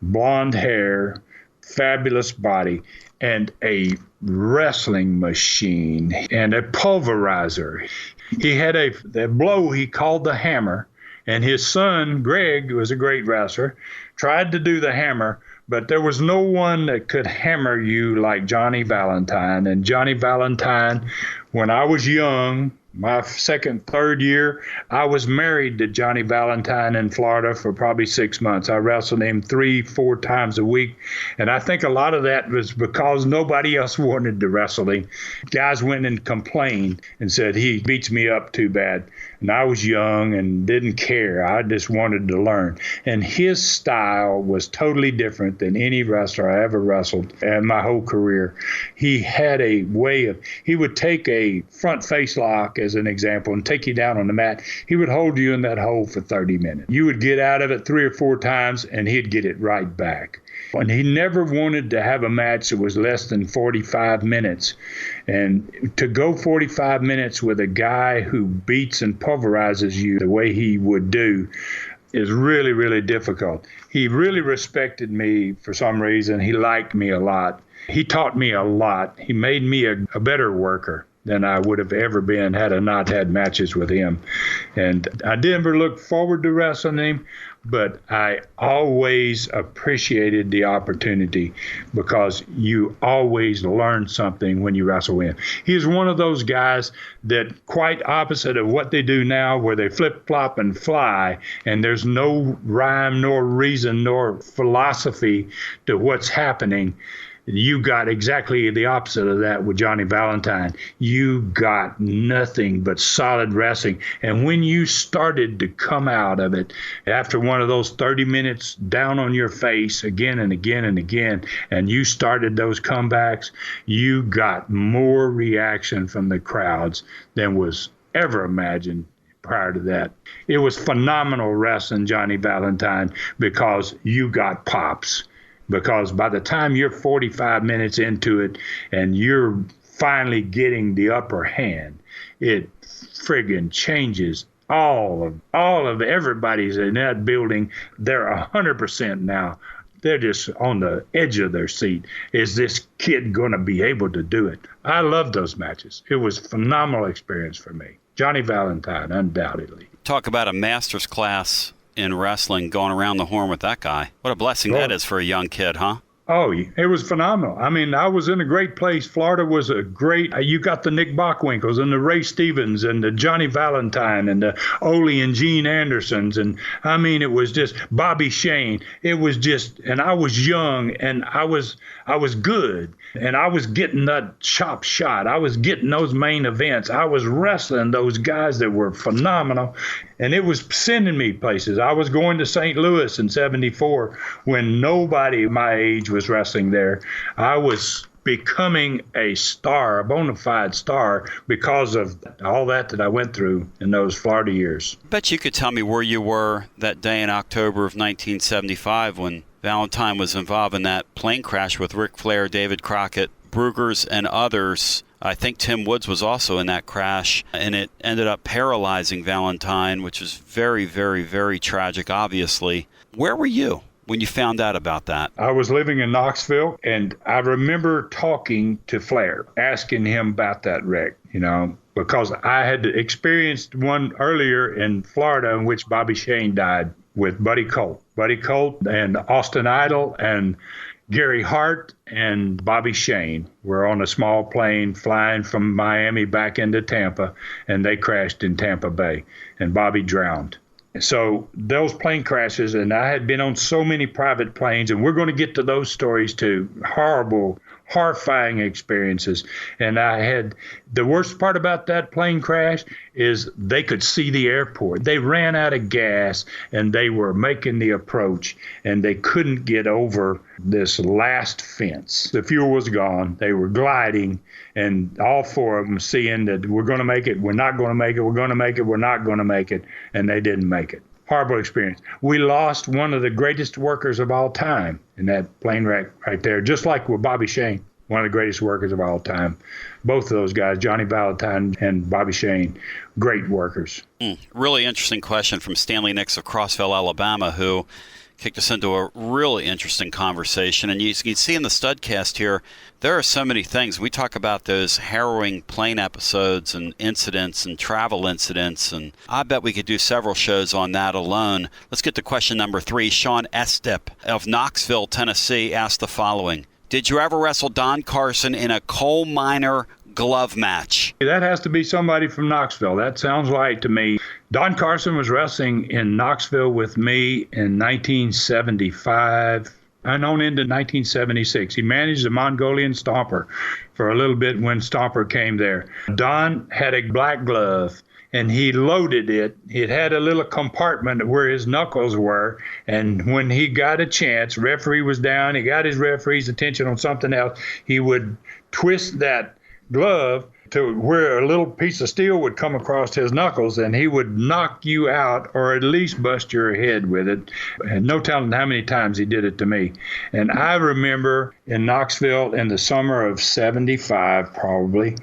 blonde hair, fabulous body, and a wrestling machine and a pulverizer. He had the blow he called the hammer, and his son, Greg, was a great wrestler, tried to do the hammer, but there was no one that could hammer you like Johnny Valentine. And Johnny Valentine, when I was young, my second, third year, I was married to Johnny Valentine in Florida for probably 6 months. I wrestled him 3-4 times a week. And I think a lot of that was because nobody else wanted to wrestle him. Guys went and complained and said, he beats me up too bad. And I was young and didn't care. I just wanted to learn. And his style was totally different than any wrestler I ever wrestled in my whole career. He had a way of, he would take a front face lock, as as an example, and take you down on the mat, he would hold you in that hole for 30 minutes. You would get out of it 3 or 4 times, and he'd get it right back. And he never wanted to have a match that was less than 45 minutes. And to go 45 minutes with a guy who beats and pulverizes you the way he would do is really, really difficult. He really respected me for some reason. He liked me a lot. He taught me a lot. He made me a better worker than I would have ever been had I not had matches with him. And I never looked forward to wrestling him, but I always appreciated the opportunity because you always learn something when you wrestle him. He's one of those guys that quite opposite of what they do now, where they flip-flop and fly, and there's no rhyme nor reason nor philosophy to what's happening. You got exactly the opposite of that with Johnny Valentine. You got nothing but solid wrestling. And when you started to come out of it, after one of those 30 minutes down on your face again and again and again, and you started those comebacks, you got more reaction from the crowds than was ever imagined prior to that. It was phenomenal wrestling, Johnny Valentine, because you got pops. Because by the time you're 45 minutes into it and you're finally getting the upper hand, it friggin' changes all of everybody's in that building. They're 100% now. They're just on the edge of their seat. Is this kid going to be able to do it? I love those matches. It was a phenomenal experience for me. Johnny Valentine, undoubtedly. Talk about a master's class in wrestling, going around the horn with that guy. What a blessing that is for a young kid, huh? Oh, it was phenomenal. I mean, I was in a great place. Florida was a great, you got the Nick Bockwinkles and the Ray Stevens and the Johnny Valentine and the Ole and Gene Andersons. And I mean, it was just Bobby Shane. It was just, and I was young and I was good. And I was getting that chop shot. I was getting those main events. I was wrestling those guys that were phenomenal. And it was sending me places. I was going to St. Louis in '74 when nobody my age was wrestling there. I was becoming a star, a bona fide star, because of all that I went through in those Florida years. I bet you could tell me where you were that day in October of 1975 when Valentine was involved in that plane crash with Ric Flair, David Crockett, Brugers, and others. I think Tim Woods was also in that crash, and it ended up paralyzing Valentine, which was very, very, very tragic, obviously. Where were you when you found out about that? I was living in Knoxville, and I remember talking to Flair, asking him about that wreck, because I had experienced one earlier in Florida in which Bobby Shane died with Buddy Colt. Buddy Colt and Austin Idol and Gary Hart and Bobby Shane were on a small plane flying from Miami back into Tampa, and they crashed in Tampa Bay, and Bobby drowned. So those plane crashes, and I had been on so many private planes, and we're going to get to those stories too. Horrifying experiences. And I had, the worst part about that plane crash is they could see the airport. They ran out of gas and they were making the approach and they couldn't get over this last fence. The fuel was gone. They were gliding, and all four of them seeing that we're going to make it, we're not going to make it, we're going to make it, we're not going to make it, and they didn't make it. Horrible experience. We lost one of the greatest workers of all time in that plane wreck right there, just like with Bobby Shane, one of the greatest workers of all time. Both of those guys, Johnny Valentine and Bobby Shane, great workers. Really interesting question from Stanley Nix of Crossville, Alabama, who kicked us into a really interesting conversation. And you can see in the Studcast here, there are so many things. We talk about those harrowing plane episodes and incidents and travel incidents, and I bet we could do several shows on that alone. Let's get to question number 3. Sean Estep of Knoxville, Tennessee, asked the following. Did you ever wrestle Don Carson in a coal miner glove match? That has to be somebody from Knoxville. That sounds right to me. Don Carson was wrestling in Knoxville with me in 1975 and on into 1976. He managed the Mongolian Stomper for a little bit when Stomper came there. Don had a black glove, and he loaded it. It had a little compartment where his knuckles were, and when he got a chance, referee was down, he got his referee's attention on something else, he would twist that glove to where a little piece of steel would come across his knuckles and he would knock you out or at least bust your head with it. And no telling how many times he did it to me. And I remember in Knoxville in the summer of 75, probably,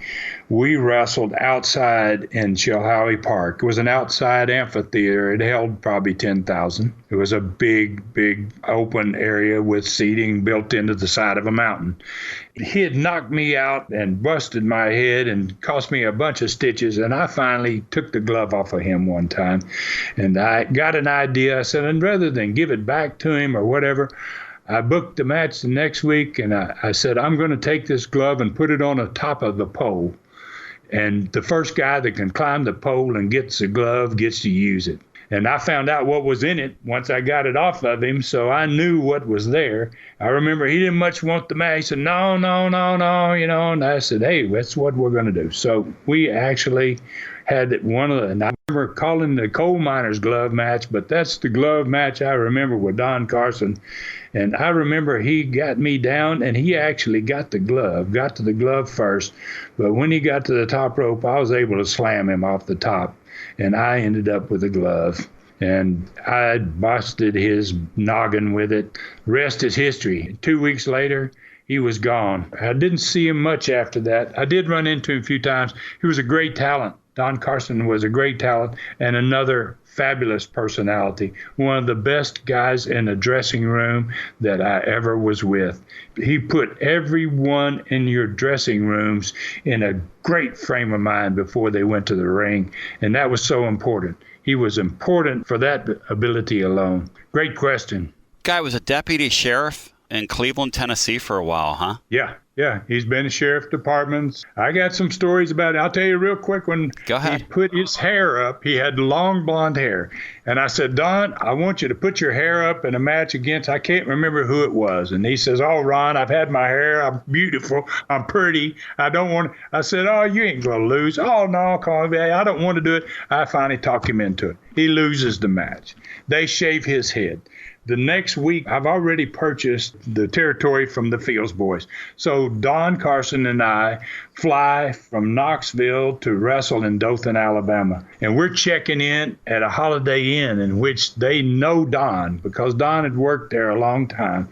we wrestled outside in Chilhowie Park. It was an outside amphitheater. It held probably 10,000. It was a big, big open area with seating built into the side of a mountain. He had knocked me out and busted my head and cost me a bunch of stitches, and I finally took the glove off of him one time. And I got an idea. I said, and rather than give it back to him or whatever, I booked the match the next week, and I said, I'm going to take this glove and put it on the top of the pole. And the first guy that can climb the pole and gets the glove gets to use it. And I found out what was in it once I got it off of him, so I knew what was there. I remember he didn't much want the match. He said, no, and I said, hey, that's what we're going to do. So we actually had and I remember calling the coal miner's glove match, but that's the glove match I remember with Don Carson. And I remember he got me down, and he actually got to the glove first. But when he got to the top rope, I was able to slam him off the top, and I ended up with a glove. And I busted his noggin with it. Rest is history. 2 weeks later, he was gone. I didn't see him much after that. I did run into him a few times. He was a great talent. Don Carson was a great talent and another fabulous personality, one of the best guys in the dressing room that I ever was with. He put everyone in your dressing rooms in a great frame of mind before they went to the ring, and that was so important. He was important for that ability alone. Great question. Guy was a deputy sheriff in Cleveland, Tennessee for a while, huh? Yeah. He's been in sheriff departments. I got some stories about it. I'll tell you real quick. When he put his hair up, he had long blonde hair. And I said, Don, I want you to put your hair up in a match against, I can't remember who it was. And he says, oh, Ron, I've had my hair. I'm beautiful. I'm pretty. I don't want to. I said, oh, you ain't going to lose. Oh, no, I don't want to do it. I finally talked him into it. He loses the match. They shave his head. The next week, I've already purchased the territory from the Fields boys. So Don Carson and I fly from Knoxville to Wrestle in Dothan, Alabama. And we're checking in at a Holiday Inn in which they know Don because Don had worked there a long time.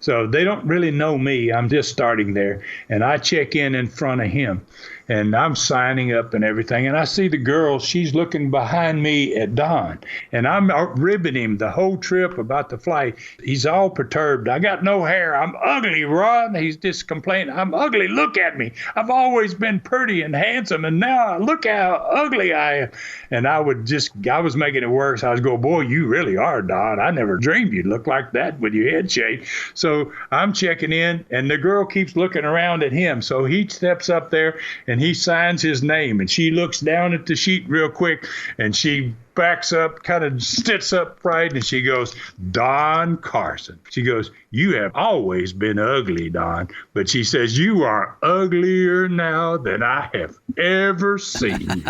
So they don't really know me. I'm just starting there. And I check in front of him. And I'm signing up and everything. And I see the girl, she's looking behind me at Don. And I'm ribbing him the whole trip about the flight. He's all perturbed. I got no hair. I'm ugly, Ron. He's just complaining. I'm ugly. Look at me. I've always been pretty and handsome. And now look how ugly I am. And I was making it worse. I was going, boy, you really are, Don. I never dreamed you'd look like that with your head shaved. So I'm checking in, and the girl keeps looking around at him. So he steps up there, and he signs his name, and she looks down at the sheet real quick, and she backs up, kind of sits upright, and she goes, Don Carson. She goes, you have always been ugly, Don. But she says, you are uglier now than I have ever seen you.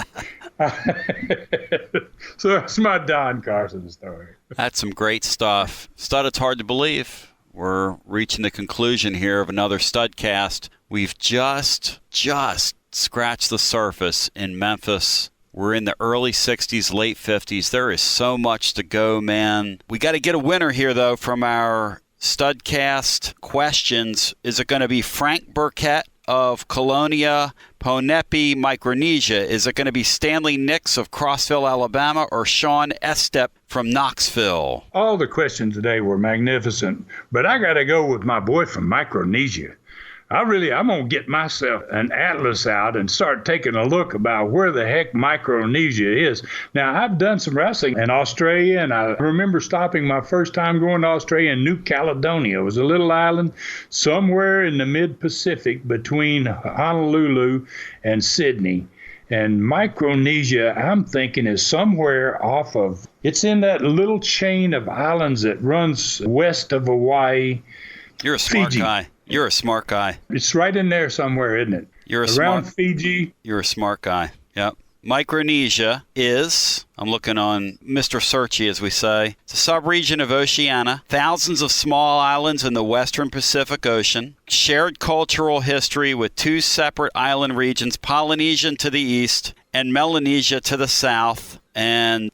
So that's my Don Carson story. That's some great stuff. Stud, it's hard to believe. We're reaching the conclusion here of another Studcast. We've just scratched the surface in Memphis. We're in the early 60s, late 50s. There is so much to go, man. We got to get a winner here, though, from our Studcast questions. Is it going to be Frank Burkett of Colonia, Ponepe, Micronesia? Is it going to be Stanley Nix of Crossville, Alabama, or Sean Estep from Knoxville? All the questions today were magnificent, but I got to go with my boy from Micronesia. I'm going to get myself an atlas out and start taking a look about where the heck Micronesia is. Now, I've done some wrestling in Australia, and I remember stopping my first time going to Australia in New Caledonia. It was a little island somewhere in the mid-Pacific between Honolulu and Sydney. And Micronesia, I'm thinking, is somewhere it's in that little chain of islands that runs west of Hawaii. You're a smart guy. You're a smart guy. It's right in there somewhere, isn't it? You're around Fiji. You're a smart guy. Yep. Micronesia is, I'm looking on Mr. Searchy, as we say, it's a sub-region of Oceania, thousands of small islands in the western Pacific Ocean, shared cultural history with two separate island regions, Polynesian to the east and Melanesia to the south. And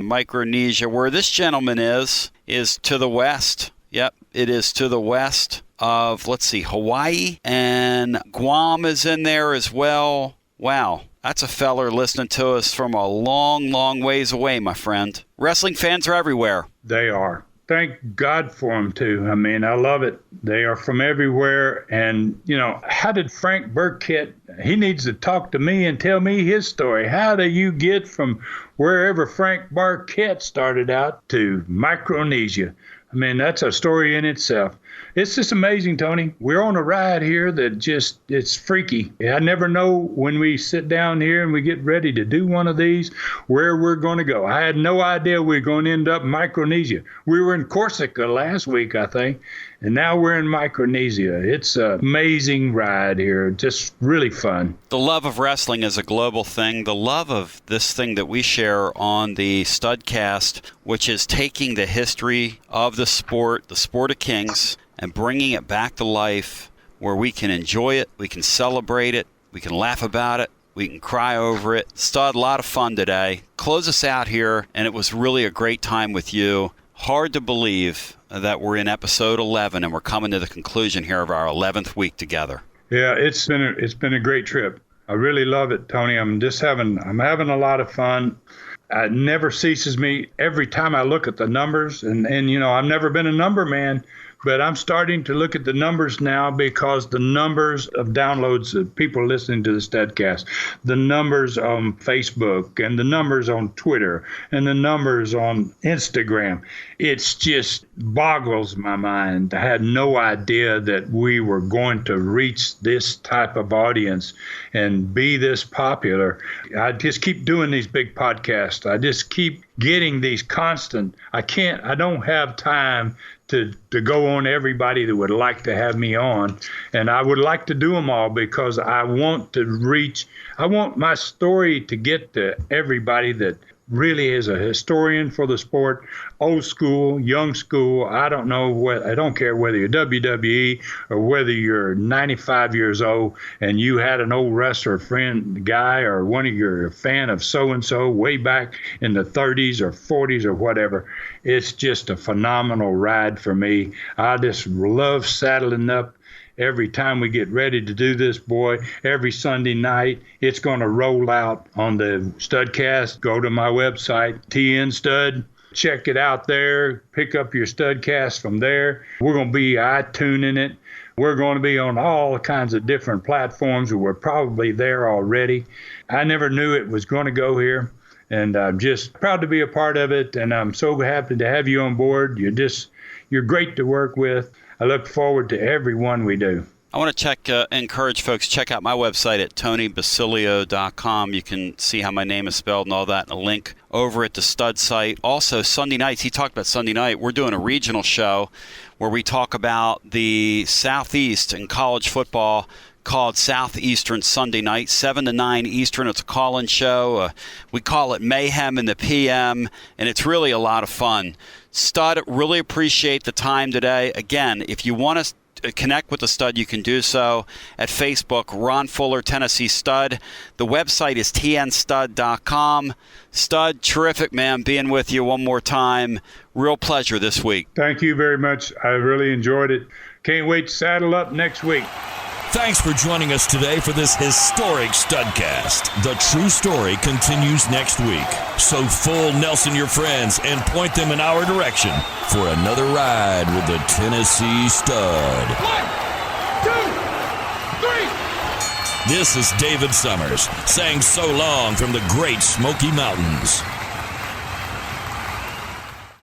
Micronesia, where this gentleman is to the west. Yep, it is to the west of, Hawaii, and Guam is in there as well. Wow, that's a feller listening to us from a long, long ways away, my friend. Wrestling fans are everywhere. They are. Thank God for them, too. I mean, I love it. They are from everywhere. And, how did Frank Burkett, he needs to talk to me and tell me his story. How do you get from wherever Frank Burkett started out to Micronesia? I mean, that's a story in itself. It's just amazing, Tony. We're on a ride here that it's freaky. I never know when we sit down here and we get ready to do one of these where we're going to go. I had no idea we were going to end up in Micronesia. We were in Corsica last week, I think, and now we're in Micronesia. It's an amazing ride here, just really fun. The love of wrestling is a global thing. The love of this thing that we share on the Studcast, which is taking the history of the sport of kings, and bringing it back to life where we can enjoy it, we can celebrate it, we can laugh about it, we can cry over it. Stud, a lot of fun today. Close us out here, and it was really a great time with you. Hard to believe that we're in episode 11 and we're coming to the conclusion here of our 11th week together. Yeah, it's been a great trip. I really love it, Tony. I'm having a lot of fun. It never ceases me every time I look at the numbers, and I've never been a number man, but I'm starting to look at the numbers now because the numbers of downloads of people listening to the Studcast, the numbers on Facebook and the numbers on Twitter and the numbers on Instagram, it's just boggles my mind. I had no idea that we were going to reach this type of audience and be this popular. I just keep doing these big podcasts. I just keep getting these constant. I don't have time to go on everybody that would like to have me on. And I would like to do them all because I want my story to get to everybody that really is a historian for the sport, old school, young school. I don't care whether you're WWE or whether you're 95 years old and you had an old wrestler friend, guy, or you're a fan of so-and-so way back in the 30s or 40s or whatever. It's just a phenomenal ride for me. I just love saddling up. Every time we get ready to do this, boy, every Sunday night, it's going to roll out on the Studcast. Go to my website, TN Stud. Check it out there. Pick up your Studcast from there. We're going to be iTuning it. We're going to be on all kinds of different platforms. We're probably there already. I never knew it was going to go here, and I'm just proud to be a part of it, and I'm so happy to have you on board. You're great to work with. I look forward to every one we do. I want to encourage folks, check out my website at tonybasilio.com. You can see how my name is spelled and all that, and a link over at the Stud site. Also, Sunday nights, he talked about Sunday night, we're doing a regional show where we talk about the Southeast in college football called Southeastern Sunday Night, 7 to 9 Eastern. It's a call-in show. We call it Mayhem in the PM, and it's really a lot of fun. Stud, really appreciate the time today. Again, if you want to connect with the Stud, you can do so at Facebook, Ron Fuller, Tennessee Stud. The website is tnstud.com. Stud, terrific, man, being with you one more time. Real pleasure this week. Thank you very much. I really enjoyed it. Can't wait to saddle up next week. Thanks for joining us today for this historic Studcast. The true story continues next week. So full Nelson your friends and point them in our direction for another ride with the Tennessee Stud. 1, 2, 3. This is David Summers saying so long from the great Smoky Mountains.